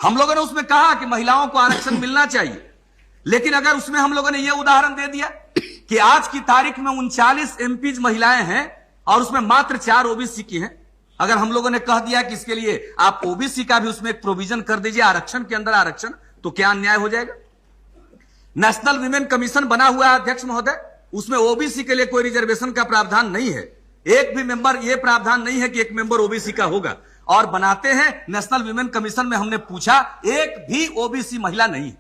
हम लोगों ने उसमें कहा कि महिलाओं को आरक्षण मिलना चाहिए, लेकिन अगर उसमें हम लोगों ने यह उदाहरण दे दिया कि आज की तारीख में 39 एमपीज महिलाएं हैं और उसमें मात्र 4 ओबीसी की हैं, अगर हम लोगों ने कह दिया कि इसके लिए आप ओबीसी का भी उसमें एक प्रोविजन कर दीजिए, आरक्षण के अंदर आरक्षण, तो क्या अन्याय हो जाएगा? नेशनल विमेन कमीशन बना हुआ है अध्यक्ष महोदय, उसमें ओबीसी के लिए कोई रिजर्वेशन का प्रावधान नहीं है, एक भी मेंबर, यह प्रावधान नहीं है कि एक मेंबर ओबीसी का होगा। और बनाते हैं नेशनल विमेन कमीशन में, हमने पूछा एक भी ओबीसी महिला नहीं है।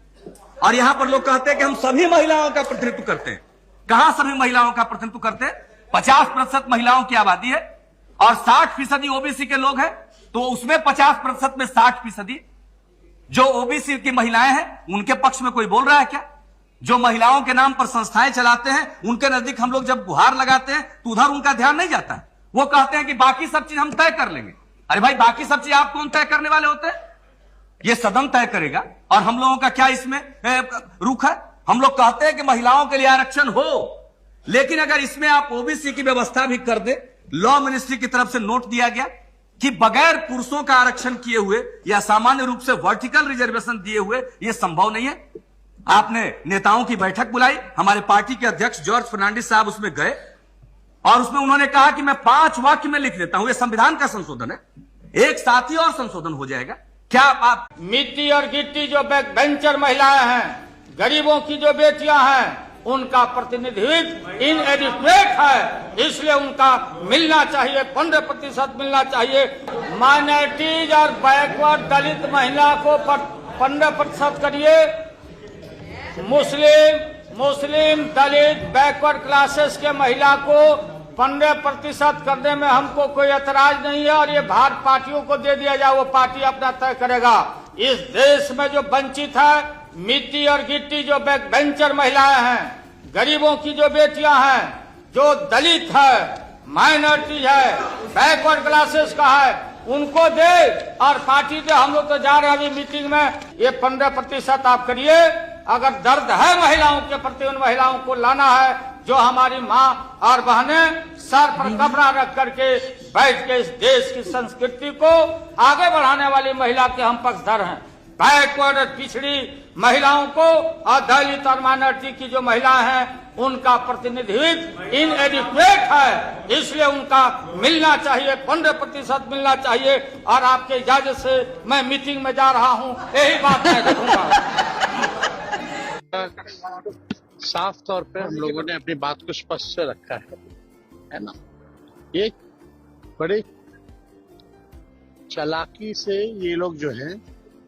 और यहां पर लोग कहते हैं कि हम सभी महिलाओं का प्रतिनिधित्व करते हैं। कहां सभी महिलाओं का प्रतिनिधित्व करते हैं? 50% महिलाओं की आबादी है और 60% ओबीसी के लोग हैं, तो उसमें 50% में 60% जो ओबीसी की महिलाएं हैं उनके पक्ष में कोई बोल रहा है क्या? जो महिलाओं के नाम पर संस्थाएं चलाते हैं उनके नजदीक हम लोग जब गुहार लगाते हैं तो उधर उनका ध्यान नहीं जाता है। वो कहते हैं कि बाकी सब चीज हम तय कर लेंगे। अरे भाई, बाकी सब चीज आप कौन तय करने वाले होते हैं? ये सदन तय करेगा। और हम लोगों का क्या इसमें रुख है? हम लोग कहते हैं कि महिलाओं के लिए आरक्षण हो, लेकिन अगर इसमें आप ओबीसी की व्यवस्था भी कर दे, लॉ मिनिस्ट्री की तरफ से नोट दिया गया कि बगैर पुरुषों का आरक्षण किए हुए या सामान्य रूप से वर्टिकल रिजर्वेशन दिए हुए यह संभव नहीं है। आपने नेताओं की बैठक बुलाई, हमारे पार्टी के अध्यक्ष जॉर्ज फर्नांडिस साहब उसमें गए और उसमें उन्होंने कहा कि मैं 5 वाक्य में लिख देता हूं, यह संविधान का संशोधन है, एक साथ ही और संशोधन हो जाएगा। क्या आप मिट्टी और गिट्टी जो बैक बेंचर महिलाएं हैं, गरीबों की जो बेटियां हैं, उनका प्रतिनिधित्व इनएडिक्वेट है, इसलिए उनका मिलना चाहिए, 15% मिलना चाहिए। माइनॉरिटीज और बैकवर्ड दलित महिला को 15% करिए, मुस्लिम दलित बैकवर्ड क्लासेस के महिला को 15% करने में हमको कोई एतराज नहीं है। और ये भारत पार्टियों को दे दिया जाए, वो पार्टी अपना तय करेगा। इस देश में जो वंचित है, मिट्टी और गिट्टी जो बैक बेंचर महिलाएं हैं, गरीबों की जो बेटियां हैं, जो दलित है, माइनॉरिटी है, बैकवर्ड क्लासेस का है, उनको दे और पार्टी दे। हम लोग तो जा रहे हैं अभी मीटिंग में, ये 15% आप करिए। अगर दर्द है महिलाओं के प्रति, उन महिलाओं को लाना है जो हमारी माँ और बहनें सर पर कपड़ा रख करके बैठ के इस देश की संस्कृति को आगे बढ़ाने वाली महिला के हम पक्षधर हैं। बैकवर्ड और पिछड़ी महिलाओं को और दलित और माइनॉरिटी की जो महिलाएं हैं, उनका प्रतिनिधित्व इनएडिक्वेट है, इसलिए उनका मिलना चाहिए, 15% मिलना चाहिए। और आपके इजाजत से मैं मीटिंग में जा रहा हूं, यही बात मैं रखूंगा। साफ तौर पे हम लोगों ने अपनी बात को स्पष्ट से रखा है ना। ये बड़े चालाकी से ये लोग जो हैं